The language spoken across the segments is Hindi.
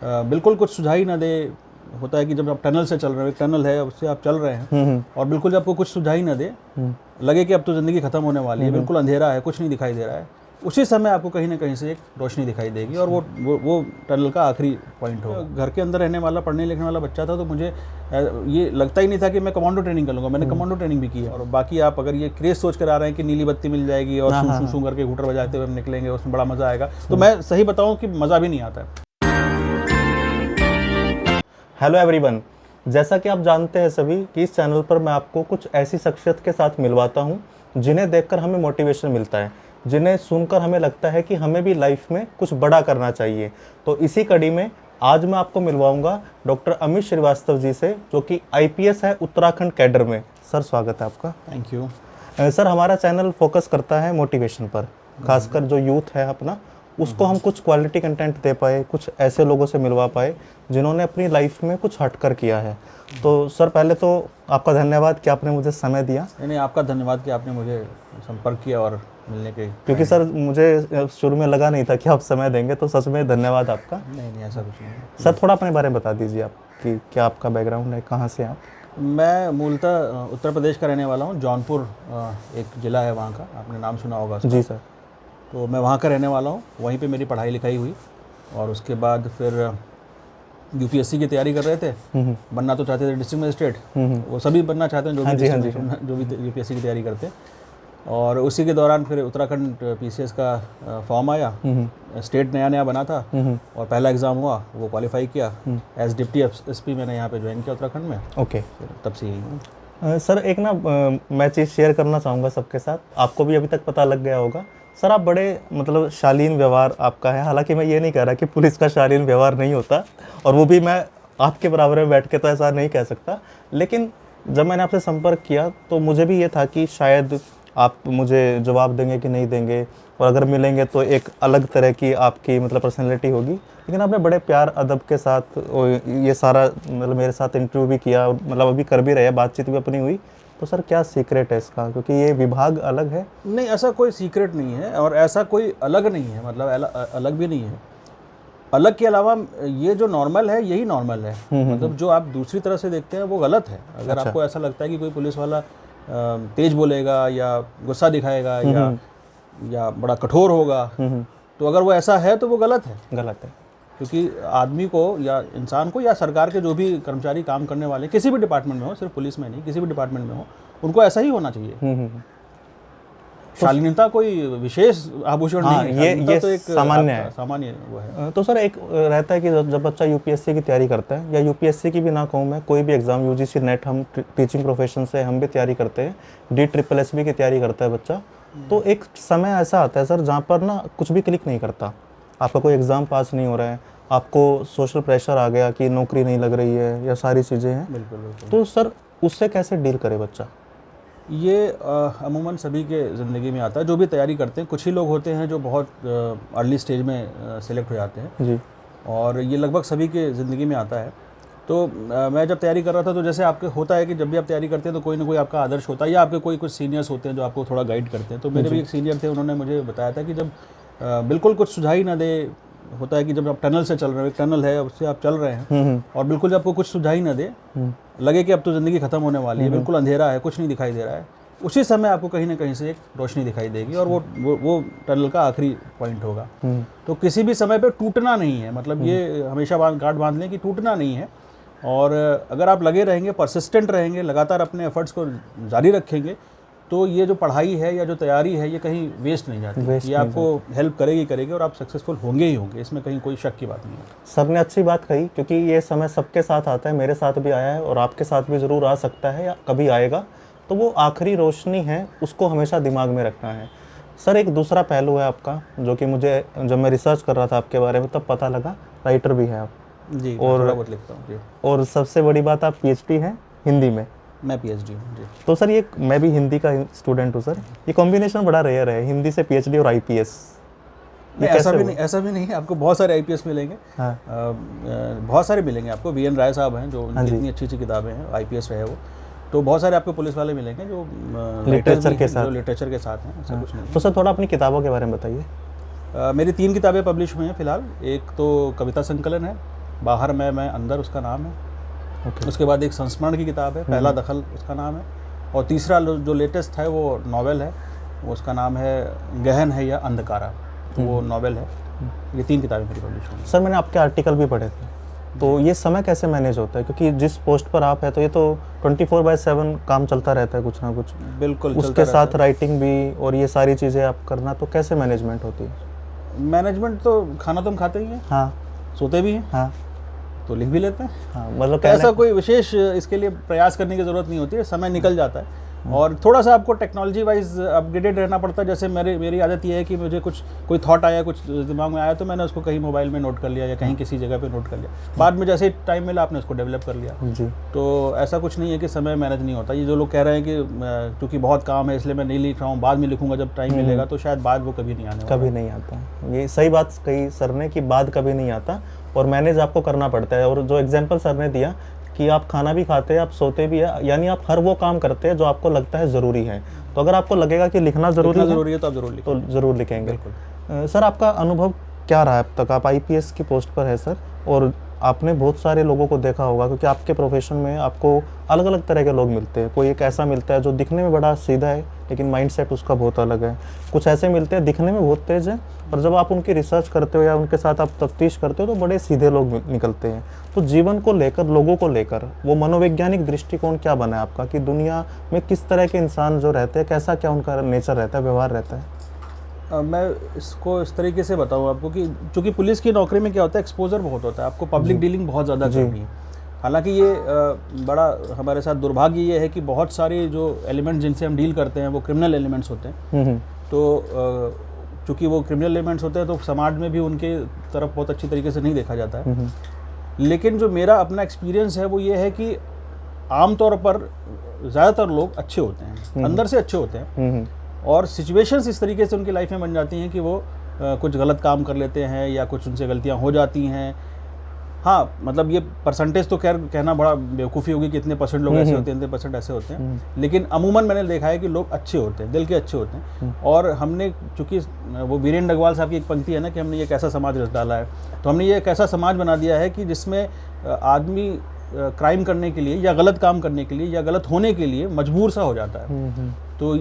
बिल्कुल कुछ सुझाई ना दे। होता है कि जब आप टनल से चल रहे हो, एक टनल है उससे आप चल रहे हैं और बिल्कुल जब आपको कुछ सुझाई ना दे, लगे कि अब तो ज़िंदगी ख़त्म होने वाली है, बिल्कुल अंधेरा है, कुछ नहीं दिखाई दे रहा है, उसी समय आपको कहीं ना कहीं से एक रोशनी दिखाई देगी और वो टनल का आखिरी पॉइंट होगा। घर के अंदर रहने वाला, पढ़ने लिखने वाला बच्चा था, तो मुझे ये लगता ही नहीं था कि मैं कमांडो ट्रेनिंग कर लूँगा। मैंने कमांडो ट्रेनिंग भी की है। और बाकी आप अगर ये क्रेज सोच कर आ रहे हैं कि नीली बत्ती मिल जाएगी और शू शू करके घूटर बजाते हुए हम निकलेंगे, उसमें बड़ा मज़ा आएगा, तो मैं सही बताऊँ कि मज़ा भी नहीं आता है। हेलो एवरीवन, जैसा कि आप जानते हैं सभी कि इस चैनल पर मैं आपको कुछ ऐसी शख्सियत के साथ मिलवाता हूं जिन्हें देखकर हमें मोटिवेशन मिलता है, जिन्हें सुनकर हमें लगता है कि हमें भी लाइफ में कुछ बड़ा करना चाहिए। तो इसी कड़ी में आज मैं आपको मिलवाऊंगा डॉक्टर अमित श्रीवास्तव जी से, जो कि आईपीएस है उत्तराखंड कैडर में। सर स्वागत है आपका। Thank you. सर, हमारा चैनल फोकस करता है मोटिवेशन पर, खासकर जो यूथ है अपना, उसको हम कुछ क्वालिटी कंटेंट दे पाए, कुछ ऐसे लोगों से मिलवा पाए जिन्होंने अपनी लाइफ में कुछ हटकर किया है। तो सर, पहले तो आपका धन्यवाद कि आपने मुझे समय दिया। नहीं, आपका धन्यवाद कि आपने मुझे संपर्क किया और मिलने के। क्योंकि सर मुझे शुरू में लगा नहीं था कि आप समय देंगे, तो सच में धन्यवाद आपका। नहीं, ऐसा कुछ नहीं। सर, थोड़ा अपने बारे में बता दीजिए आप कि क्या आपका बैकग्राउंड है, कहाँ से आप? मैं मूलतः उत्तर प्रदेश का रहने वाला हूँ। जौनपुर एक ज़िला है वहाँ का, आपने नाम सुना होगा उसका। जी सर। तो मैं वहाँ का रहने वाला हूँ, वहीं पे मेरी पढ़ाई लिखाई हुई और उसके बाद फिर यूपीएससी की तैयारी कर रहे थे। बनना तो चाहते थे डिस्ट्रिक्ट मजिस्ट्रेट, वो सभी बनना चाहते हैं जो भी यूपीएससी की तैयारी करते हैं। और उसी के दौरान फिर उत्तराखंड पीसीएस का फॉर्म आया। स्टेट नया बना था और पहला एग्ज़ाम हुआ, वो क्वालिफाई किया। एज डिप्टी एसपी मैंने यहाँ पे ज्वाइन किया उत्तराखंड में। ओके, तब से यही हूँ। सर, एक ना मैं चीज़ शेयर करना चाहूँगा सबके साथ, आपको भी अभी तक पता लग गया होगा। सर, आप बड़े मतलब शालीन व्यवहार आपका है। हालांकि मैं ये नहीं कह रहा कि पुलिस का शालीन व्यवहार नहीं होता, और वो भी मैं आपके बराबर में बैठ के तो ऐसा नहीं कह सकता, लेकिन जब मैंने आपसे संपर्क किया तो मुझे भी ये था कि शायद आप मुझे जवाब देंगे कि नहीं देंगे, और अगर मिलेंगे तो एक अलग तरह की आपकी मतलब पर्सनैलिटी होगी। लेकिन आपने बड़े प्यार अदब के साथ ये सारा मतलब मेरे साथ इंटरव्यू भी किया, मतलब अभी कर भी रहे हैं, बातचीत भी अपनी हुई। तो सर, क्या सीक्रेट है इसका, क्योंकि ये विभाग अलग है? नहीं, ऐसा कोई सीक्रेट नहीं है और ऐसा कोई अलग नहीं है, मतलब अलग भी नहीं है। अलग के अलावा ये जो नॉर्मल है यही नॉर्मल है। मतलब जो आप दूसरी तरह से देखते हैं वो गलत है। अगर आपको ऐसा लगता है कि कोई पुलिस वाला तेज बोलेगा या गुस्सा दिखाएगा या बड़ा कठोर होगा, तो अगर वो ऐसा है तो वो गलत है। क्योंकि आदमी को या इंसान को या सरकार के जो भी कर्मचारी काम करने वाले किसी भी डिपार्टमेंट में हो, सिर्फ पुलिस में नहीं, किसी भी डिपार्टमेंट में हो, उनको ऐसा ही होना चाहिए। शालीनता कोई विशेष आभूषण नहीं है, ये तो एक सामान्य वो है। तो सर, एक रहता है कि जब बच्चा यूपीएससी की तैयारी करता है, या यूपीएससी की भी ना कहूँ मैं, कोई भी एग्जाम, यूजीसी नेट, हम टीचिंग प्रोफेशन से हम भी तैयारी करते हैं, DSSS की तैयारी करता है बच्चा, तो एक समय ऐसा आता है सर जहाँ पर ना कुछ भी क्लिक नहीं करता। आपका कोई एग्ज़ाम पास नहीं हो रहा है, आपको सोशल प्रेशर आ गया कि नौकरी नहीं लग रही है, या सारी चीज़ें हैं। बिल्कुल। तो सर, उससे कैसे डील करे बच्चा? ये अमूमन सभी के ज़िंदगी में आता है, जो भी तैयारी करते हैं। कुछ ही लोग होते हैं जो बहुत अर्ली स्टेज में सेलेक्ट हो जाते हैं जी, और ये लगभग सभी के ज़िंदगी में आता है। तो मैं जब तैयारी कर रहा था, तो जैसे आपके होता है कि जब भी आप तैयारी करते हैं तो कोई ना कोई आपका आदर्श होता है, या आपके कोई कुछ सीनियर्स होते हैं जो आपको थोड़ा गाइड करते हैं। तो मेरे भी एक सीनियर थे, उन्होंने मुझे बताया था कि जब बिल्कुल कुछ सुझाई ना दे, होता है कि जब आप टनल से चल रहे हो, एक टनल है उससे आप चल रहे हैं और बिल्कुल जब आपको कुछ सुझाई ना दे, लगे कि अब तो ज़िंदगी ख़त्म होने वाली है, बिल्कुल अंधेरा है, कुछ नहीं दिखाई दे रहा है, उसी समय आपको कहीं ना कहीं से एक रोशनी दिखाई देगी और वो टनल का आखिरी पॉइंट होगा। तो किसी भी समय पे टूटना नहीं है, मतलब ये हमेशा गांठ बांध लें कि टूटना नहीं है। और अगर आप लगे रहेंगे, परसिस्टेंट रहेंगे, लगातार अपने एफर्ट्स को जारी रखेंगे, तो ये जो पढ़ाई है या जो तैयारी है ये कहीं वेस्ट नहीं जाती। ये आपको हेल्प करेगी और आप सक्सेसफुल होंगे ही होंगे, इसमें कहीं कोई शक की बात नहीं है। सर ने अच्छी बात कही, क्योंकि ये समय सबके साथ आता है, मेरे साथ भी आया है और आपके साथ भी ज़रूर आ सकता है या कभी आएगा। तो वो आखिरी रोशनी है, उसको हमेशा दिमाग में रखना है। सर, एक दूसरा पहलू है आपका, जो कि मुझे जब मैं रिसर्च कर रहा था आपके बारे में तब पता लगा, राइटर भी है आप। जी, और थोड़ा बहुत लिखता हूँ जी। और सबसे बड़ी बात, आप PhD हैं हिंदी में। मैं PhD हूँ जी। तो सर, ये मैं भी हिंदी का स्टूडेंट हूँ सर, ये कॉम्बिनेशन बड़ा रेयर है, हिंदी से PhD और IPS। नहीं, ऐसा भी नहीं है। आपको बहुत सारे IPS मिलेंगे। हाँ। बहुत सारे मिलेंगे आपको। VN राय साहब हैं जो इतनी अच्छी किताबें हैं, IPS रहे वो। तो बहुत सारे आपको पुलिस वाले मिलेंगे जो लिटरेचर के साथ हैं, ऐसा कुछ नहीं। तो सर, थोड़ा अपनी किताबों के बारे में बताइए। मेरी 3 किताबें पब्लिश हुई हैं फ़िलहाल। एक तो कविता संकलन है, बाहर मैं अंदर उसका नाम है। उसके बाद एक संस्मरण की किताब है, पहला दखल उसका नाम है। और तीसरा जो लेटेस्ट है वो नॉवेल है, उसका नाम है गहन है या अंधकारा, वो नॉवेल है। ये 3 किताबें मेरी पब्लिश हुई हैं। सर मैंने आपके आर्टिकल भी पढ़े थे, तो ये समय कैसे मैनेज होता है, क्योंकि जिस पोस्ट पर आप है तो ये तो 24/7 काम चलता रहता है कुछ ना कुछ। बिल्कुल, उसके साथ राइटिंग भी और ये सारी चीज़ें आप करना, तो कैसे मैनेजमेंट होती है? मैनेजमेंट तो खाना तो हम खाते ही हैं, हाँ, सोते भी हैं, हाँ, तो लिख भी लेते हैं। हाँ, मतलब तो ऐसा कोई विशेष इसके लिए प्रयास करने की ज़रूरत नहीं होती है, समय निकल जाता है। और थोड़ा सा आपको टेक्नोलॉजी वाइज अपडेटेड रहना पड़ता है। जैसे मेरी आदत ये है कि मुझे कोई थॉट आया, कुछ दिमाग में आया, तो मैंने उसको कहीं मोबाइल में नोट कर लिया या कहीं किसी जगह पे नोट कर लिया। बाद में जैसे टाइम मिला आपने उसको डेवलप कर लिया जी। तो ऐसा कुछ नहीं है कि समय मैनेज नहीं होता। ये जो लोग कह रहे हैं कि क्योंकि बहुत काम है इसलिए मैं नहीं लिख रहा हूँ, बाद में लिखूंगा जब टाइम मिलेगा, तो शायद बाद वो कभी नहीं आने वाला। कभी नहीं आता, ये सही बात कही सर ने कि बाद कभी नहीं आता और मैनेज आपको करना पड़ता है। और जो एग्जांपल सर ने दिया कि आप खाना भी खाते हैं, आप सोते भी है, यानी आप हर वो काम करते हैं जो आपको लगता है ज़रूरी है। तो अगर आपको लगेगा कि लिखना ज़रूरी है तो आप ज़रूर लिखें, तो ज़रूर लिखेंगे। बिल्कुल। सर आपका अनुभव क्या रहा अब तक? आप IPS की पोस्ट पर है सर, और आपने बहुत सारे लोगों को देखा होगा, क्योंकि आपके प्रोफेशन में आपको अलग अलग तरह के लोग मिलते हैं। कोई एक ऐसा मिलता है जो दिखने में बड़ा सीधा है लेकिन माइंडसेट उसका बहुत अलग है। कुछ ऐसे मिलते हैं दिखने में बहुत तेज़ है, और जब आप उनकी रिसर्च करते हो या उनके साथ आप तफ्तीश करते हो तो बड़े सीधे लोग निकलते हैं। तो जीवन को लेकर, लोगों को लेकर वो मनोवैज्ञानिक दृष्टिकोण क्या बना है आपका, कि दुनिया में किस तरह के इंसान जो रहते हैं, कैसा क्या उनका नेचर रहता है, व्यवहार रहता है? मैं इसको इस तरीके से बताऊँ आपको कि चूँकि पुलिस की नौकरी में क्या होता है, एक्सपोजर बहुत होता है, आपको पब्लिक डीलिंग बहुत ज़्यादा करनी है। हालांकि ये बड़ा हमारे साथ दुर्भाग्य ये है कि बहुत सारे जो एलिमेंट जिनसे हम डील करते हैं वो क्रिमिनल एलिमेंट्स होते हैं। तो चूँकि वो क्रिमिनल एलिमेंट्स होते हैं तो समाज में भी उनके तरफ बहुत अच्छी तरीके से नहीं देखा जाता है। लेकिन जो मेरा अपना एक्सपीरियंस है वो ये है कि आमतौर पर ज़्यादातर लोग अच्छे होते हैं, अंदर से अच्छे होते हैं, और सिचुएशंस इस तरीके से उनकी लाइफ में बन जाती हैं कि वो कुछ गलत काम कर लेते हैं या कुछ उनसे गलतियां हो जाती हैं। हाँ, मतलब ये परसेंटेज तो खैर कहना बड़ा बेवकूफ़ी होगी कि इतने % लोग ऐसे होते हैं, इतने % ऐसे होते हैं, लेकिन अमूमन मैंने देखा है कि लोग अच्छे होते हैं, दिल के अच्छे होते हैं। और हमने, चूँकि वो वीरेंद्र अग्रवाल साहब की एक पंक्ति है ना कि हमने ये कैसा समाज रच डाला है, तो हमने ये एक ऐसा समाज बना दिया है कि जिसमें आदमी क्राइम करने के लिए या गलत काम करने के लिए या गलत होने के लिए मजबूर सा हो जाता है। तो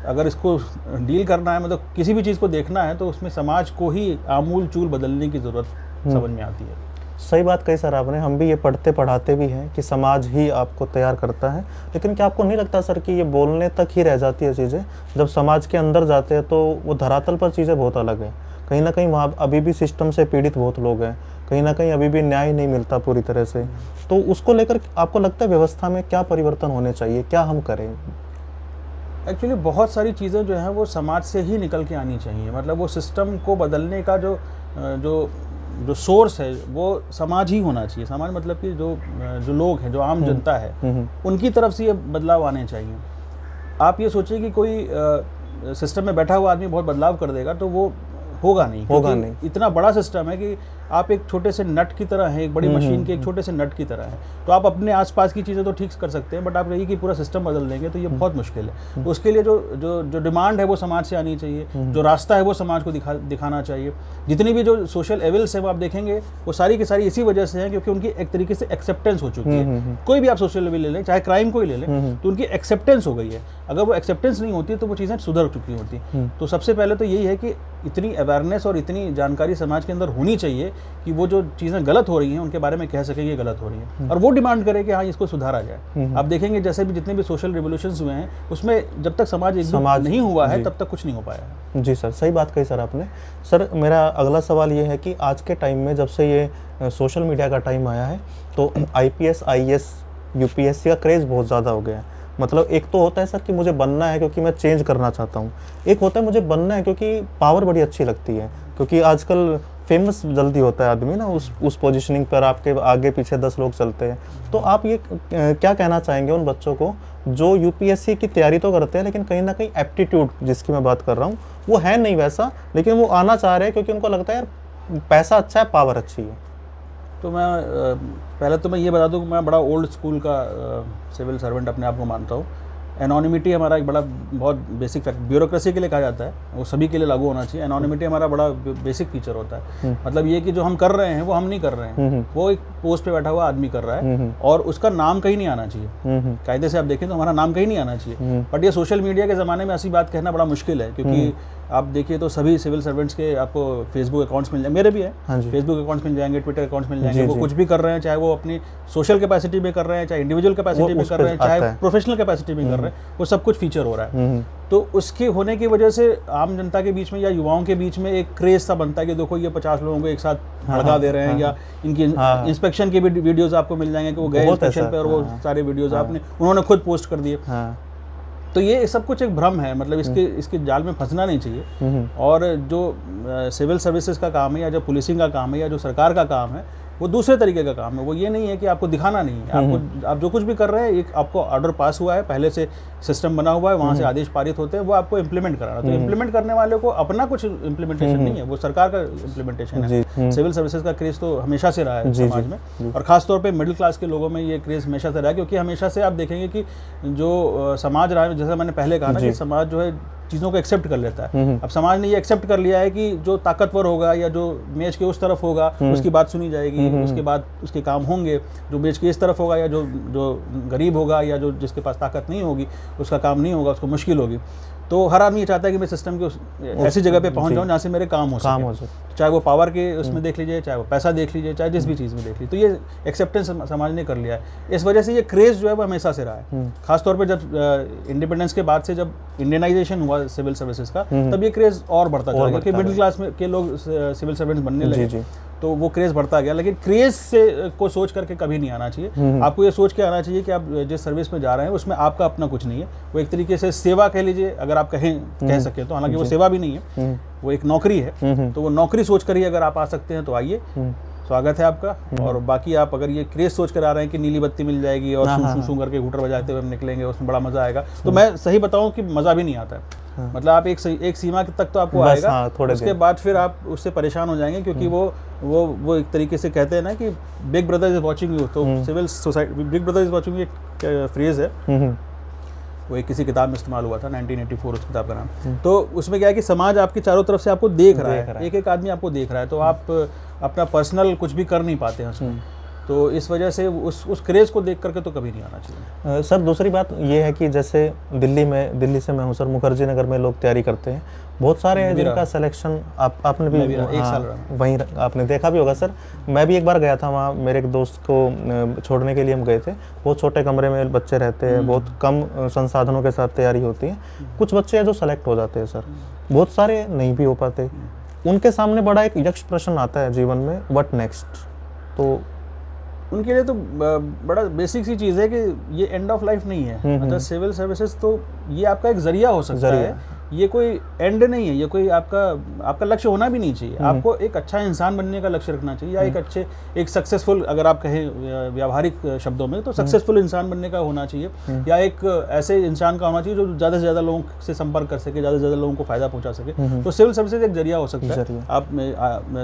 अगर इसको डील करना है, मतलब किसी भी चीज़ को देखना है, तो उसमें समाज को ही आमूल चूल बदलने की ज़रूरत समझ में आती है। सही बात कही सर आपने, हम भी ये पढ़ते पढ़ाते भी हैं कि समाज ही आपको तैयार करता है। लेकिन क्या आपको नहीं लगता सर कि ये बोलने तक ही रह जाती है चीज़ें, जब समाज के अंदर जाते हैं तो वो धरातल पर चीज़ें बहुत अलग है। कहीं ना कहीं वहाँ अभी भी सिस्टम से पीड़ित बहुत लोग हैं, कहीं ना कहीं अभी भी न्याय नहीं मिलता पूरी तरह से। तो उसको लेकर आपको लगता है व्यवस्था में क्या परिवर्तन होने चाहिए, क्या हम करें? एक्चुअली बहुत सारी चीज़ें जो हैं वो समाज से ही निकल के आनी चाहिए। मतलब वो सिस्टम को बदलने का जो जो जो सोर्स है वो समाज ही होना चाहिए। समाज मतलब कि जो लोग हैं, जो आम जनता है, उनकी तरफ से ये बदलाव आने चाहिए। आप ये सोचिए कि कोई सिस्टम में बैठा हुआ आदमी बहुत बदलाव कर देगा तो वो होगा नहीं। इतना बड़ा सिस्टम है कि आप एक छोटे से नट की तरह हैं, एक बड़ी मशीन के एक छोटे से नट की तरह है। तो आप अपने आसपास की चीज़ें तो ठीक कर सकते हैं, बट आप कहिए कि पूरा सिस्टम बदल देंगे तो ये बहुत मुश्किल है। तो उसके लिए जो डिमांड है वो समाज से आनी चाहिए, जो रास्ता है वो समाज को दिखाना चाहिए। जितनी भी जो सोशल एविल्स है वो आप देखेंगे वो सारी की सारी इसी वजह से हैं क्योंकि उनकी एक तरीके से एक्सेप्टेंस हो चुकी है। कोई भी आप सोशल एविल ले लें, चाहे क्राइम को ही ले लें, तो उनकी एक्सेप्टेंस हो गई है। अगर वो एक्सेप्टेंस नहीं होती तो वो चीज़ें सुधर चुकी होती। तो सबसे पहले तो यही है कि इतनी अवेयरनेस और इतनी जानकारी समाज के अंदर होनी चाहिए कि वो जो चीज़ें गलत हो रही हैं उनके बारे में कह सकें ये गलत हो रही हैं, और वो डिमांड करे कि हाँ इसको सुधारा जाए। आप देखेंगे जैसे भी जितने भी सोशल रिवोल्यूशंस हुए हैं उसमें जब तक समाज नहीं हुआ है तब तक कुछ नहीं हो पाया। जी सर, सही बात कही सर आपने। सर मेरा अगला सवाल ये है कि आज के टाइम में जब से ये सोशल मीडिया का टाइम आया है तो IPS, IAS, UPSC का क्रेज़ बहुत ज़्यादा हो गया है। मतलब एक तो होता है सर कि मुझे बनना है क्योंकि मैं चेंज करना चाहता हूँ, एक होता है मुझे बनना है क्योंकि पावर बड़ी अच्छी लगती है, क्योंकि आजकल फेमस जल्दी होता है आदमी ना, उस पोजीशनिंग पर आपके आगे पीछे 10 लोग चलते हैं। तो आप ये क्या कहना चाहेंगे उन बच्चों को जो UPSC की तैयारी तो करते हैं लेकिन कहीं ना कहीं एप्टीट्यूड जिसकी मैं बात कर रहा हूँ वो है नहीं वैसा, लेकिन वो आना चाह रहे हैं क्योंकि उनको लगता है यार पैसा अच्छा है, पावर अच्छी है? तो मैं पहले तो मैं ये बता दूं कि मैं बड़ा ओल्ड स्कूल का सिविल सर्वेंट अपने आप को मानता हूँ। एनोनिमिटी हमारा एक बड़ा बहुत बेसिक फैक्ट, ब्यूरोक्रेसी के लिए कहा जाता है, वो सभी के लिए लागू होना चाहिए। एनोनिमिटी हमारा बड़ा बेसिक फीचर होता है। मतलब ये कि जो हम कर रहे हैं वो हम नहीं कर रहे हैं, वो एक पोस्ट पे बैठा हुआ आदमी कर रहा है और उसका नाम कहीं नहीं आना चाहिए। कायदे से आप देखें तो हमारा नाम कहीं नहीं आना चाहिए। बट ये सोशल मीडिया के ज़माने में ऐसी बात कहना बड़ा मुश्किल है, क्योंकि आप देखिए तो सभी सिविल सर्वेंट्स के आपको फेसबुक अकाउंट्स मिल जाएंगे, मेरे भी हैं, फेसबुक अकाउंट्स मिल जाएंगे, ट्विटर अकाउंट्स मिल जाएंगे। वो कुछ भी कर रहे हैं, चाहे वो अपनी सोशल कैपेसिटी में कर रहे हैं, चाहे इंडिविजुअल कैपेसिटी में कर रहे हैं, चाहे प्रोफेशनल कैपेसिटी में कर रहे हैं, वो सब कुछ फीचर हो रहा है। तो उसके होने की वजह से आम जनता के बीच में या युवाओं के बीच में एक क्रेज सा बनता है कि देखो ये 50 लोगों को एक साथ भड़का दे रहे हैं, या इनकी इंस्पेक्शन के भी वीडियोस आपको मिल जाएंगे कि वो गए इंस्पेक्शन पे और वो सारे वीडियोस उन्होंने खुद पोस्ट कर दिए। तो ये सब कुछ एक भ्रम है, मतलब इसके जाल में फंसना नहीं चाहिए। और जो सिविल सर्विसेज का काम है, या जो पुलिसिंग का काम है, या जो सरकार का काम है, वो दूसरे तरीके का काम है। वो ये नहीं है कि आपको दिखाना नहीं है, आप जो कुछ भी कर रहे हैं, एक आपको ऑर्डर पास हुआ है, पहले से सिस्टम बना हुआ है, वहाँ से आदेश पारित होते हैं, वो आपको इम्प्लीमेंट कराना। तो इम्प्लीमेंट करने वाले को अपना कुछ इम्प्लीमेंटेशन नहीं है, वो सरकार का इम्प्लीमेंटेशन है। सिविल सर्विसेज का क्रेज तो हमेशा से रहा है समाज में, और खासतौर पर मिडिल क्लास के लोगों में ये क्रेज हमेशा से रहा है, क्योंकि हमेशा से आप देखेंगे कि जो समाज रहा है, जैसे मैंने पहले कहा ना कि समाज जो है चीज़ों को एक्सेप्ट कर लेता है। अब समाज ने ये एक्सेप्ट कर लिया है कि जो ताकतवर होगा या जो मेज के उस तरफ होगा उसकी बात सुनी जाएगी, उसके बाद उसके काम होंगे। जो मेज के इस तरफ होगा या जो गरीब होगा या जो जिसके पास ताकत नहीं होगी उसका काम नहीं होगा, उसको मुश्किल होगी। तो हर आदमी ये चाहता है कि मैं सिस्टम के ऐसी जगह पे पहुंच जाऊं जहाँ से मेरे काम हो सके, चाहे वो पावर के उसमें देख लीजिए, चाहे वो पैसा देख लीजिए, चाहे जिस भी चीज़ में देख लीजिए। तो ये एक्सेप्टेंस समाज ने कर लिया है। इस वजह से ये क्रेज़ जो है वो हमेशा से रहा है। खासतौर पे जब इंडिपेंडेंस के बाद से जब इंडियनाइजेशन हुआ सिविल सर्विसेज का, तब ये क्रेज़ और बढ़ता चला गया, क्योंकि मिडिल क्लास में के लोग सिविल सर्वेंट्स बनने लगे, तो वो क्रेज़ बढ़ता गया। लेकिन क्रेज़ से को सोच करके कभी नहीं आना चाहिए। आपको ये सोच के आना चाहिए कि आप जिस सर्विस में जा रहे हैं उसमें आपका अपना कुछ नहीं है, वो एक तरीके से सेवा कह लीजिए, अगर आप कह सके तो। हालांकि वो सेवा भी नहीं है, वो एक नौकरी है। तो वो नौकरी सोच कर ही अगर आप आ सकते हैं तो आइए, स्वागत है आपका। और बाकी आप अगर ये क्रेज सोच कर आ रहे हैं कि नीली बत्ती मिल जाएगी और शू करके घूटर बजाते हुए हम निकलेंगे, उसमें बड़ा मजा आएगा, तो मैं सही बताऊं कि मजा भी नहीं आता है। मतलब आप एक सीमा तक तो आपको आएगा, उसके बाद फिर आप उससे परेशान हो जाएंगे, क्योंकि वो एक तरीके से कहते हैं ना कि big brother is watching you. तो civil society big brother is watching you एक फ्रेज है, वो एक किसी किताब में इस्तेमाल हुआ था, 1984 उस किताब का नाम। तो उसमें क्या है कि समाज आपके चारों तरफ से आपको देख रहा है, एक एक आदमी आपको देख रहा है, तो आप अपना पर्सनल कुछ भी कर नहीं पाते हैं उसमें। तो इस वजह से उस क्रेज़ को देख करके तो कभी नहीं आना चाहिए। सर दूसरी बात ये है कि जैसे दिल्ली से मैं हूँ सर, मुखर्जी नगर में लोग तैयारी करते हैं, बहुत सारे हैं जिनका सिलेक्शन आपने भी एक साल वहीं आपने देखा भी होगा सर। मैं भी एक बार गया था वहाँ, मेरे एक दोस्त को छोड़ने के लिए हम गए थे। बहुत छोटे कमरे में बच्चे रहते हैं, बहुत कम संसाधनों के साथ तैयारी होती है। कुछ बच्चे हैं जो सेलेक्ट हो जाते हैं सर, बहुत सारे नहीं भी हो पाते। उनके सामने बड़ा एक यक्ष प्रश्न आता है जीवन में, व्हाट नेक्स्ट। तो उनके लिए तो बड़ा बेसिक सी चीज़ है कि ये एंड ऑफ लाइफ नहीं है। मतलब सिविल सर्विसेज तो ये आपका एक जरिया हो सकता है, ये कोई एंड नहीं है, ये कोई आपका लक्ष्य होना भी नहीं चाहिए। आपको एक अच्छा इंसान बनने का लक्ष्य रखना चाहिए, या एक सक्सेसफुल, अगर आप कहें व्यावहारिक शब्दों में, तो सक्सेसफुल इंसान बनने का होना चाहिए, या एक ऐसे इंसान का होना चाहिए जो ज़्यादा से ज़्यादा लोगों से संपर्क कर सके, ज़्यादा से ज़्यादा लोगों को फायदा पहुँचा सके। तो सिविल सर्विसेज एक जरिया हो सकता है। आप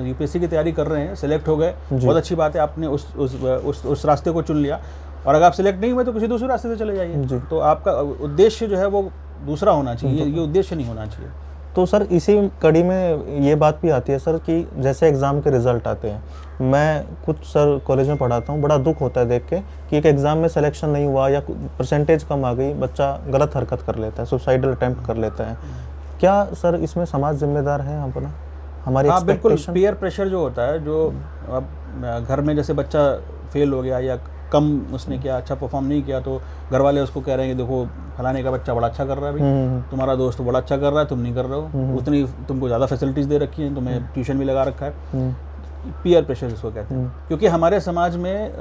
यूपीएससी की तैयारी कर रहे हैं, सिलेक्ट हो गए, बहुत अच्छी बात है, आपने उस रास्ते को चुन लिया। और अगर आप सिलेक्ट नहीं हुए तो किसी दूसरे रास्ते से चले जाइए। तो आपका उद्देश्य जो है वो दूसरा होना चाहिए, ये उद्देश्य नहीं होना चाहिए। तो सर इसी कड़ी में ये बात भी आती है सर कि जैसे एग्ज़ाम के रिज़ल्ट आते हैं, मैं कुछ सर कॉलेज में पढ़ाता हूँ, बड़ा दुख होता है देख के कि एक एग्ज़ाम में सिलेक्शन नहीं हुआ या परसेंटेज कम आ गई, बच्चा गलत हरकत कर लेता है, सुसाइडल अटेम्प्ट कर लेता है। क्या सर इसमें समाज जिम्मेदार है अपना, हमारी? हाँ बिल्कुल, पीयर प्रेशर जो होता है, जो अब घर में जैसे बच्चा फेल हो गया या कम उसने किया, अच्छा परफॉर्म नहीं किया, तो घर वाले उसको कह रहे हैं कि देखो फलाने का बच्चा बड़ा अच्छा कर रहा है, भाई तुम्हारा दोस्त बड़ा अच्छा कर रहा है, तुम नहीं कर रहे हो, उतनी तुमको ज़्यादा फैसिलिटीज़ दे रखी हैं, तुम्हें ट्यूशन भी लगा रखा है। पीयर प्रेशर इसको कहते हैं। क्योंकि हमारे समाज में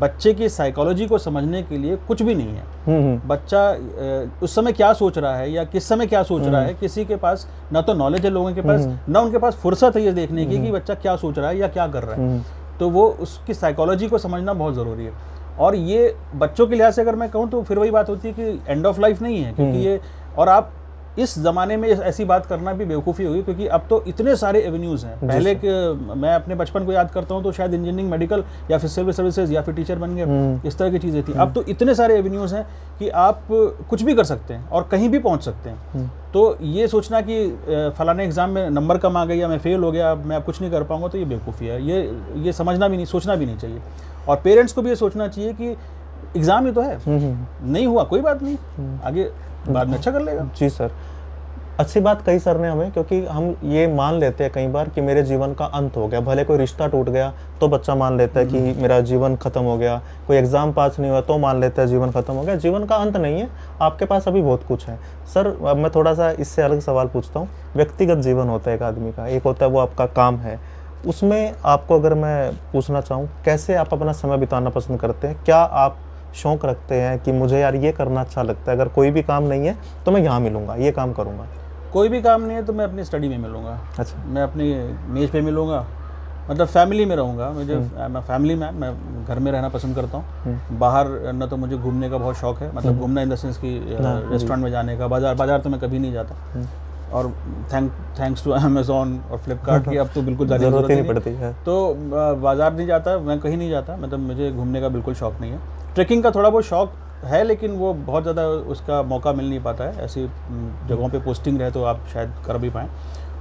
बच्चे की साइकोलॉजी को समझने के लिए कुछ भी नहीं है। बच्चा उस समय क्या सोच रहा है या किस समय क्या सोच रहा है, किसी के पास ना तो नॉलेज है लोगों के पास, ना उनके पास फुर्सत है ये देखने की कि बच्चा क्या सोच रहा है या क्या कर रहा है। तो वो उसकी साइकोलॉजी को समझना बहुत ज़रूरी है। और ये बच्चों के लिहाज से अगर मैं कहूँ तो फिर वही बात होती है कि एंड ऑफ लाइफ नहीं है, क्योंकि ये, और आप इस ज़माने में ऐसी बात करना भी बेवकूफ़ी होगी, क्योंकि अब तो इतने सारे एवेन्यूज़ हैं। पहले मैं अपने बचपन को याद करता हूँ तो शायद इंजीनियरिंग, मेडिकल या फिर सिविल सर्विसेज या फिर टीचर बन गए, इस तरह की चीज़ें थी। अब तो इतने सारे एवेन्यूज़ हैं कि आप कुछ भी कर सकते हैं और कहीं भी पहुँच सकते हैं। तो ये सोचना कि फलाने एग्ज़ाम में नंबर कम आ गया या मैं फेल हो गया, मैं अब कुछ नहीं कर पाऊँगा, तो ये बेवकूफ़ी है। ये समझना भी नहीं, सोचना भी नहीं चाहिए। और पेरेंट्स को भी ये सोचना चाहिए कि एग्ज़ाम ही तो है, नहीं हुआ कोई बात नहीं, आगे बाद में अच्छा कर लेगा। जी सर, अच्छी बात कही सर ने हमें, क्योंकि हम ये मान लेते हैं कई बार कि मेरे जीवन का अंत हो गया। भले कोई रिश्ता टूट गया तो बच्चा मान लेता है कि मेरा जीवन खत्म हो गया, कोई एग्जाम पास नहीं हुआ तो मान लेता है जीवन खत्म हो गया। जीवन का अंत नहीं है, आपके पास अभी बहुत कुछ है। सर अब मैं थोड़ा सा इससे अलग सवाल पूछता हूँ। व्यक्तिगत जीवन होता है एक आदमी का, एक होता है वो आपका काम है। उसमें आपको अगर मैं पूछना चाहूँ, कैसे आप अपना समय बिताना पसंद करते हैं? क्या आप शौक रखते हैं कि मुझे यार ये करना अच्छा लगता है, अगर कोई भी काम नहीं है तो मैं यहाँ मिलूंगा, ये काम करूँगा? कोई भी काम नहीं है तो मैं अपनी स्टडी में मिलूंगा। अच्छा। मैं अपनी मेज पे मिलूंगा, मतलब फैमिली में रहूँगा। मैं फैमिली मैन, मैं घर में रहना पसंद करता हूँ। बाहर न तो मुझे घूमने का बहुत शौक है, मतलब घूमना इन द सेंस कि रेस्टोरेंट में जाने का, बाजार तो मैं कभी नहीं जाता। और थैंक्स टू अमेज़ॉन और फ्लिपकार्ट की अब तो बिल्कुल ज़रूरत ही नहीं पड़ती है। तो बाजार नहीं जाता, मैं कहीं नहीं जाता, मतलब मुझे घूमने का बिल्कुल शौक नहीं है। ट्रैकिंग का थोड़ा बहुत शौक है, लेकिन वो बहुत ज़्यादा उसका मौका मिल नहीं पाता है। ऐसी जगहों पे पोस्टिंग रहे तो आप शायद कर भी पाएँ।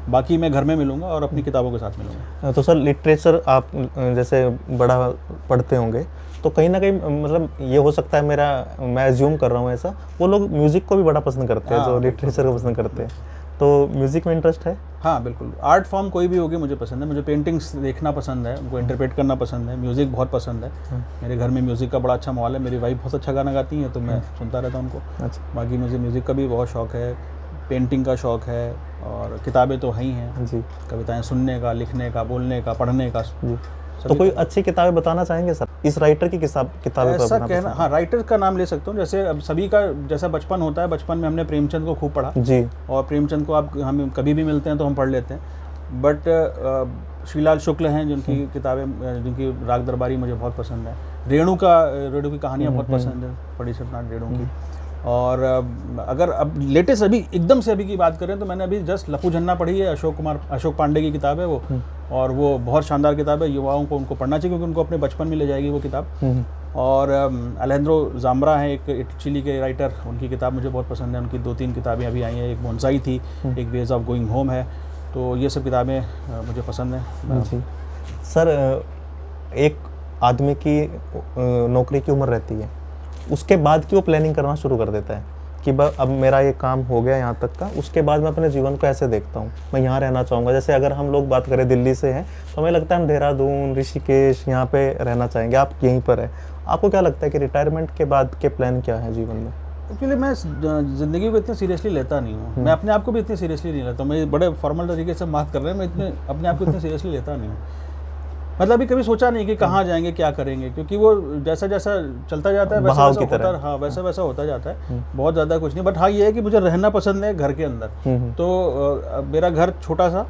बाकी मैं घर में मिलूँगा और अपनी किताबों के साथ मिलूँगा। तो सर लिटरेचर आप जैसे बड़ा पढ़ते होंगे तो कहीं ना कहीं मतलब ये हो सकता है, मैं एज्यूम कर रहा हूँ ऐसा, वो लोग म्यूज़िक को भी बड़ा पसंद करते हैं जो लिटरेचर को पसंद करते हैं। तो म्यूज़िक में इंटरेस्ट है? हाँ बिल्कुल, आर्ट फॉर्म कोई भी होगी मुझे पसंद है। मुझे पेंटिंग्स देखना पसंद है, उनको इंटरप्रेट करना पसंद है। म्यूज़िक बहुत पसंद है। मेरे घर में म्यूज़िक का बड़ा अच्छा माहौल है। मेरी वाइफ बहुत अच्छा गाना गाती हैं तो मैं सुनता रहता हूँ उनको। अच्छा। बाकी मुझे म्यूज़िक का भी बहुत शौक है, पेंटिंग का शौक है, और किताबें तो हैं ही हैं जी। कविताएँ सुनने का, लिखने का, बोलने का, पढ़ने का जी। तो कोई अच्छी किताबें बताना चाहेंगे सर? इस राइटर की किताबें ऐसा कहना, हाँ राइटर का नाम ले सकता हूँ। जैसे अब सभी का जैसा बचपन होता है, बचपन में हमने प्रेमचंद को खूब पढ़ा जी, और प्रेमचंद को हम कभी भी मिलते हैं तो हम पढ़ लेते हैं। बट श्रीलाल शुक्ल हैं जिनकी किताबें, जिनकी राग दरबारी मुझे बहुत पसंद है। रेणु की कहानियाँ बहुत पसंद है, फड़ी सत्यनारायण रेणु की। और अगर अब लेटेस्ट एकदम से अभी की बात करें तो मैंने अभी जस्ट लपू झन्ना पढ़ी है, अशोक पांडे की किताब है वो, और वो बहुत शानदार किताब है। युवाओं को उनको पढ़ना चाहिए क्योंकि उनको अपने बचपन में ले जाएगी वो किताब। और अलेजेंड्रो ज़ाम्ब्रा है एक चिली के राइटर, उनकी किताब मुझे बहुत पसंद है। उनकी 2-3 किताबें अभी आई हैं, एक बोनसाई थी, एक वेज ऑफ गोइंग होम है। तो ये सब किताबें मुझे पसंद हैं जी। सर एक आदमी की नौकरी की उम्र रहती है, उसके बाद की वो प्लानिंग करना शुरू कर देता है कि अब मेरा ये काम हो गया यहाँ तक का, उसके बाद मैं अपने जीवन को ऐसे देखता हूँ, मैं यहाँ रहना चाहूँगा। जैसे अगर हम लोग बात करें दिल्ली से हैं तो हमें लगता है हम देहरादून, ऋषिकेश यहाँ पे रहना चाहेंगे। आप यहीं पर है, आपको क्या लगता है कि रिटायरमेंट के बाद के प्लान क्या है जीवन में? एक्चुअली मैं ज़िंदगी को इतनी सीरियसली लेता नहीं हूँ। मैं अपने आप को भी इतनी सीरियसली नहीं लेता हूँ। मैं बड़े फॉर्मल तरीके से बात कर रहे हैं, मैं इतने अपने आप को इतने सीरियसली लेता नहीं हूँ। मतलब अभी कभी सोचा नहीं कि कहाँ जाएंगे, क्या करेंगे, क्योंकि वो जैसा जैसा चलता जाता है वैसा वैसा होता है। हाँ वैसा वैसा होता जाता है, बहुत ज़्यादा कुछ नहीं। बट हाँ ये है कि मुझे रहना पसंद है घर के अंदर। तो मेरा घर छोटा सा,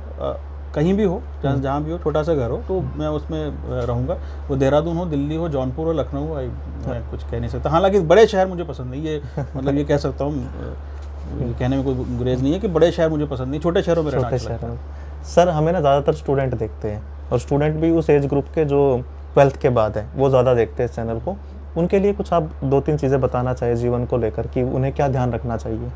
कहीं भी हो, जहाँ भी हो, छोटा सा घर हो तो मैं उसमें रहूँगा। वो देहरादून हो, दिल्ली हो, जौनपुर हो, लखनऊ हो, मैं कुछ कह नहीं सकता। हालांकि बड़े शहर मुझे पसंद नहीं, ये मतलब ये कह सकता हूँ, कहने में कोई गुरेज नहीं है कि बड़े शहर मुझे पसंद नहीं, छोटे शहरों में रहना अच्छा लगता है। सर हमें ना ज़्यादातर स्टूडेंट देखते हैं, और स्टूडेंट भी उस एज ग्रुप के जो 12th के बाद है वो ज़्यादा देखते हैं इस चैनल को। उनके लिए कुछ आप 2-3 चीज़ें बताना चाहिए जीवन को लेकर कि उन्हें क्या ध्यान रखना चाहिए?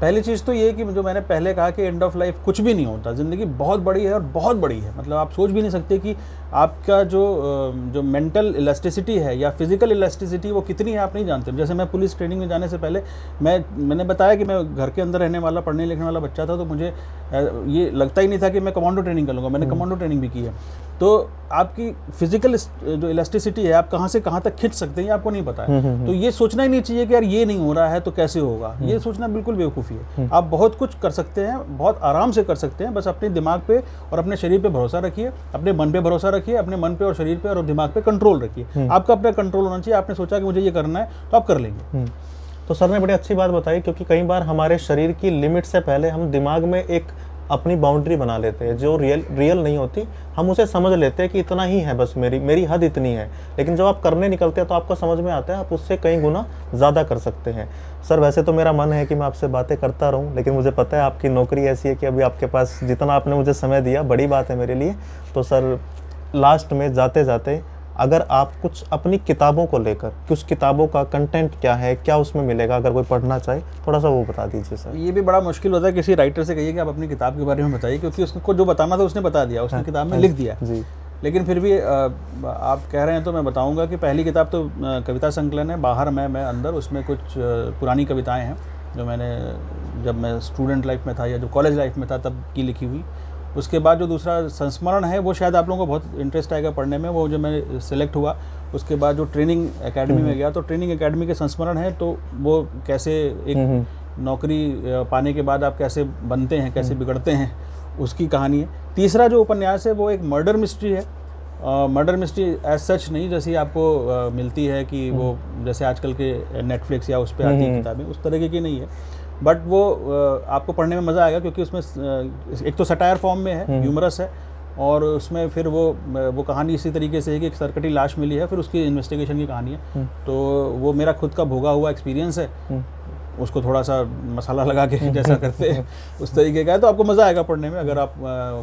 पहली चीज़ तो ये कि जो मैंने पहले कहा कि एंड ऑफ लाइफ कुछ भी नहीं होता। ज़िंदगी बहुत बड़ी है और बहुत बड़ी है, मतलब आप सोच भी नहीं सकते कि आपका जो मेंटल इलास्टिसिटी है या फिजिकल इलास्टिसिटी वो कितनी है, आप नहीं जानते। जैसे मैं पुलिस ट्रेनिंग में जाने से पहले मैंने बताया कि मैं घर के अंदर रहने वाला, पढ़ने लिखने वाला बच्चा था, तो मुझे ये लगता ही नहीं था कि मैं कमांडो ट्रेनिंग कर लूँगा। मैंने कमांडो ट्रेनिंग भी की है। तो आपकी फिजिकल जो इलास्टिसिटी है, आप कहाँ से कहाँ तक खिंच सकते हैं, ये आपको नहीं पता है। तो ये सोचना ही नहीं चाहिए कि यार ये नहीं हो रहा है तो कैसे होगा, ये सोचना बिल्कुल बेवकूफ़ी है। आप बहुत कुछ कर सकते हैं, बहुत आराम से कर सकते हैं। बस अपने दिमाग पे और अपने शरीर पे भरोसा रखिए, अपने मन पे भरोसा रखिए, अपने मन पे और शरीर पे और दिमाग पे कंट्रोल रखिए। आपका अपना कंट्रोल होना चाहिए। आपने सोचा कि मुझे ये करना है तो आप कर लेंगे। तो सर ने बड़ी अच्छी बात बताई, क्योंकि कई बार हमारे शरीर की लिमिट से पहले हम दिमाग में एक अपनी बाउंड्री बना लेते हैं जो रियल नहीं होती। हम उसे समझ लेते हैं कि इतना ही है, बस मेरी हद इतनी है। लेकिन जब आप करने निकलते हैं तो आपको समझ में आता है आप उससे कई गुना ज़्यादा कर सकते हैं। सर वैसे तो मेरा मन है कि मैं आपसे बातें करता रहूं, लेकिन मुझे पता है आपकी नौकरी ऐसी है कि अभी आपके पास जितना आपने मुझे समय दिया बड़ी बात है मेरे लिए। तो सर लास्ट में जाते जाते अगर आप कुछ अपनी किताबों को लेकर कि उस किताबों का कंटेंट क्या है, क्या उसमें मिलेगा, अगर कोई पढ़ना चाहे थोड़ा सा वो बता दीजिए सर। ये भी बड़ा मुश्किल होता है किसी राइटर से कहिए कि आप अपनी किताब के बारे में बताइए, क्योंकि उसको जो बताना था उसने बता दिया, उसने किताब में लिख दिया जी। लेकिन फिर भी आप कह रहे हैं तो मैं बताऊंगा कि पहली किताब तो कविता संकलन है, बाहर मैं अंदर। उसमें कुछ पुरानी कविताएं हैं जो मैंने जब मैं स्टूडेंट लाइफ में था या जो कॉलेज लाइफ में था तब की लिखी हुई। उसके बाद जो दूसरा संस्मरण है वो शायद आप लोगों को बहुत इंटरेस्ट आएगा पढ़ने में। वो जब मैं सिलेक्ट हुआ उसके बाद जो ट्रेनिंग एकेडमी में गया तो ट्रेनिंग एकेडमी के संस्मरण है, तो वो कैसे एक नौकरी पाने के बाद आप कैसे बनते हैं, कैसे बिगड़ते हैं, उसकी कहानी है। तीसरा जो उपन्यास है वो एक मर्डर मिस्ट्री है। मर्डर मिस्ट्री एज सच नहीं जैसी आपको मिलती है कि वो जैसे आजकल के नेटफ्लिक्स या उस पर आती है किताबें, उस तरीके की नहीं है। बट वो आपको पढ़ने में मज़ा आएगा क्योंकि उसमें एक तो सटायर फॉर्म में है, ह्यूमरस है, और उसमें फिर वो कहानी इसी तरीके से है कि एक सरकटी लाश मिली है, फिर उसकी इन्वेस्टिगेशन की कहानी है। तो वो मेरा खुद का भोगा हुआ एक्सपीरियंस है, उसको थोड़ा सा मसाला लगा के जैसा करते हैं उस तरीके का है। तो आपको मज़ा आएगा पढ़ने में अगर आप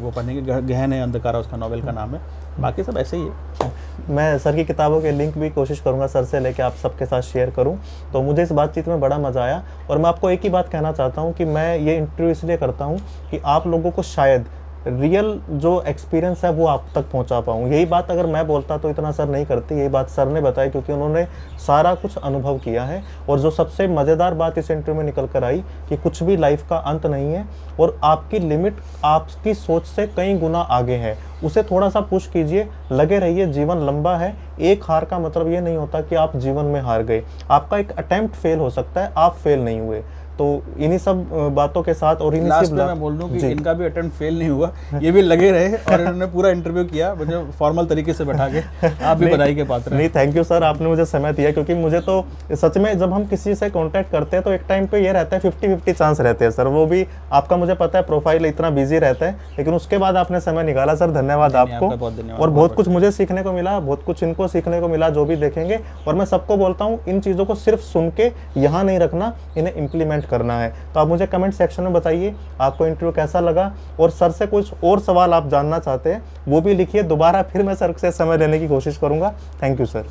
वो पढ़ेंगे। गहन है अंधकारा उसका नॉवेल का नाम है, बाकी सब ऐसे ही है। मैं सर की किताबों के लिंक भी कोशिश करूंगा सर से लेके आप सबके साथ शेयर करूं। तो मुझे इस बातचीत में बड़ा मज़ा आया, और मैं आपको एक ही बात कहना चाहता हूं कि मैं ये इंटरव्यू इसलिए करता हूं कि आप लोगों को शायद रियल जो एक्सपीरियंस है वो आप तक पहुंचा पाऊँ। यही बात अगर मैं बोलता तो इतना सर नहीं करती, यही बात सर ने बताई क्योंकि उन्होंने सारा कुछ अनुभव किया है। और जो सबसे मज़ेदार बात इस इंटरव्यू में निकल कर आई कि कुछ भी लाइफ का अंत नहीं है और आपकी लिमिट आपकी सोच से कई गुना आगे है। उसे थोड़ा सा पुश कीजिए, लगे रहिए, जीवन लंबा है। एक हार का मतलब ये नहीं होता कि आप जीवन में हार गए। आपका एक अटेम्प्ट फेल हो सकता है, आप फेल नहीं हुए। तो इन्हीं सब बातों के साथ और लास्ट में मैं बोल दूं कि इनका भी अटेम्प्ट फेल नहीं हुआ, ये भी लगे रहे और इन्होंने पूरा इंटरव्यू किया मुझे फॉर्मल तरीके से बैठा के। आप भी बधाई के पात्र हैं। नहीं, थैंक यू सर, आपने मुझे समय दिया, क्योंकि मुझे तो सच में जब हम किसी से कांटेक्ट करते हैं तो एक टाइम पे ये रहता है 50-50 चांस रहते हैं सर। वो भी आपका मुझे पता है प्रोफाइल इतना बिजी रहता है, लेकिन उसके बाद आपने समय निकाला सर, धन्यवाद आपको। और बहुत कुछ मुझे सीखने को मिला, बहुत कुछ इनको सीखने को मिला जो भी देखेंगे। और मैं सबको बोलता हूँ इन चीज़ों को सिर्फ सुन के यहाँ नहीं रखना, इन्हें इम्प्लीमेंट करना है। तो आप मुझे कमेंट सेक्शन में बताइए आपको इंटरव्यू कैसा लगा, और सर से कुछ और सवाल आप जानना चाहते हैं वो भी लिखिए। दोबारा फिर मैं सर से समय लेने की कोशिश करूंगा। Thank you sir.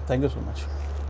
Thank you so much.